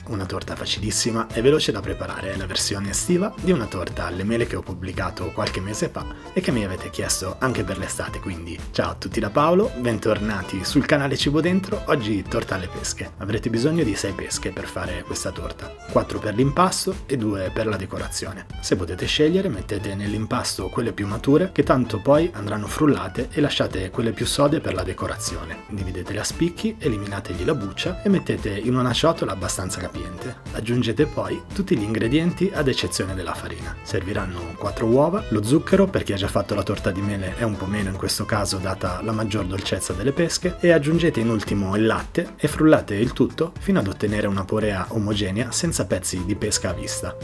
Una torta facilissima e veloce da preparare è la versione estiva di una torta alle mele che ho pubblicato qualche mese fa e che mi avete chiesto anche per l'estate, quindi ciao a tutti da Paolo, bentornati sul canale Cibo Dentro. Oggi torta alle pesche. Avrete bisogno di 6 pesche per fare questa torta, 4 per l'impasto e 2 per la decorazione. Se potete scegliere, mettete nell'impasto quelle più mature che tanto poi andranno frullate e lasciate quelle più sode per la decorazione. Dividetele a spicchi, eliminategli la buccia e mettete in una ciotola abbastanza capiente. Aggiungete poi tutti gli ingredienti ad eccezione della farina. Serviranno 4 uova, lo zucchero per chi ha già fatto la torta di mele è un po' meno in questo caso data la maggior dolcezza delle pesche, e aggiungete in ultimo il latte e frullate il tutto fino ad ottenere una porea omogenea senza pezzi di pesca a vista.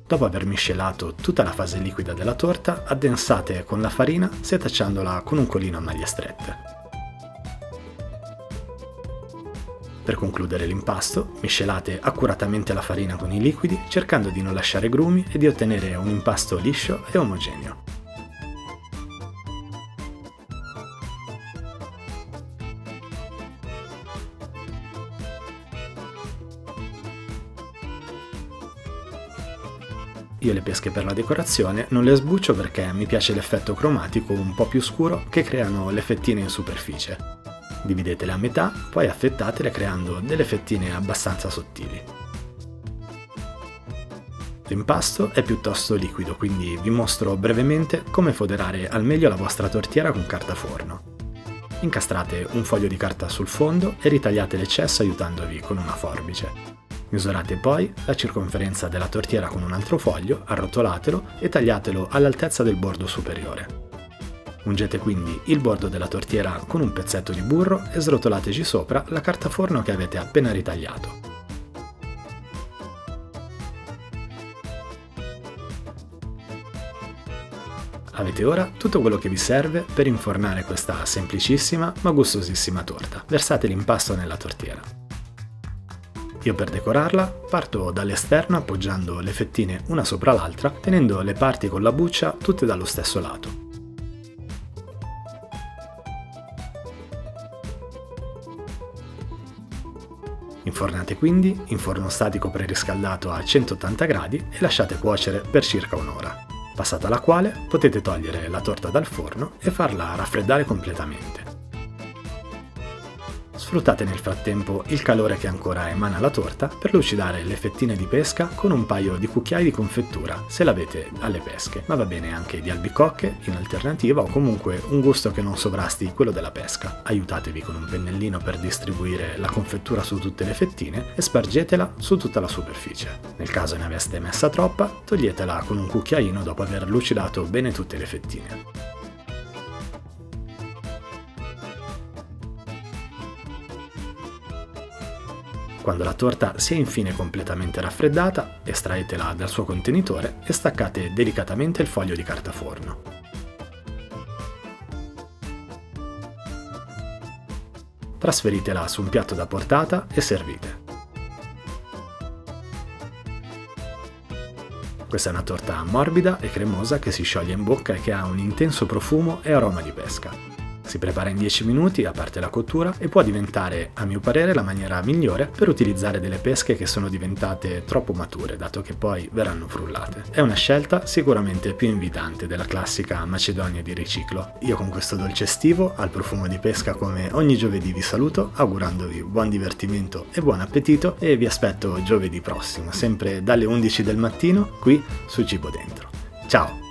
Dopo aver miscelato tutta la fase liquida della torta, addensate con la farina setacciandola con un colino a maglie strette. Per concludere l'impasto, miscelate accuratamente la farina con i liquidi, cercando di non lasciare grumi e di ottenere un impasto liscio e omogeneo. Io le pesche per la decorazione non le sbuccio perché mi piace l'effetto cromatico un po' più scuro che creano le fettine in superficie. Dividetele a metà, poi affettatele creando delle fettine abbastanza sottili. L'impasto è piuttosto liquido, quindi vi mostro brevemente come foderare al meglio la vostra tortiera con carta forno. Incastrate un foglio di carta sul fondo e ritagliate l'eccesso aiutandovi con una forbice. Misurate poi la circonferenza della tortiera con un altro foglio, arrotolatelo e tagliatelo all'altezza del bordo superiore. Ungete quindi il bordo della tortiera con un pezzetto di burro e srotolateci sopra la carta forno che avete appena ritagliato. Avete ora tutto quello che vi serve per infornare questa semplicissima ma gustosissima torta. Versate l'impasto nella tortiera. Io per decorarla parto dall'esterno appoggiando le fettine una sopra l'altra, tenendo le parti con la buccia tutte dallo stesso lato. Infornate quindi in forno statico preriscaldato a 180 gradi e lasciate cuocere per circa un'ora, passata la quale potete togliere la torta dal forno e farla raffreddare completamente. Sfruttate nel frattempo il calore che ancora emana la torta per lucidare le fettine di pesca con un paio di cucchiai di confettura se l'avete alle pesche, ma va bene anche di albicocche in alternativa o comunque un gusto che non sovrasti quello della pesca. Aiutatevi con un pennellino per distribuire la confettura su tutte le fettine e spargetela su tutta la superficie. Nel caso ne aveste messa troppa, toglietela con un cucchiaino dopo aver lucidato bene tutte le fettine. Quando la torta sia infine completamente raffreddata, estraetela dal suo contenitore e staccate delicatamente il foglio di carta forno. Trasferitela su un piatto da portata e servite. Questa è una torta morbida e cremosa che si scioglie in bocca e che ha un intenso profumo e aroma di pesca. Si prepara in 10 minuti a parte la cottura e può diventare, a mio parere, la maniera migliore per utilizzare delle pesche che sono diventate troppo mature, dato che poi verranno frullate. È una scelta sicuramente più invitante della classica macedonia di riciclo. Io con questo dolce estivo, al profumo di pesca come ogni giovedì vi saluto, augurandovi buon divertimento e buon appetito, e vi aspetto giovedì prossimo, sempre dalle 11 del mattino, qui su Cibo Dentro. Ciao!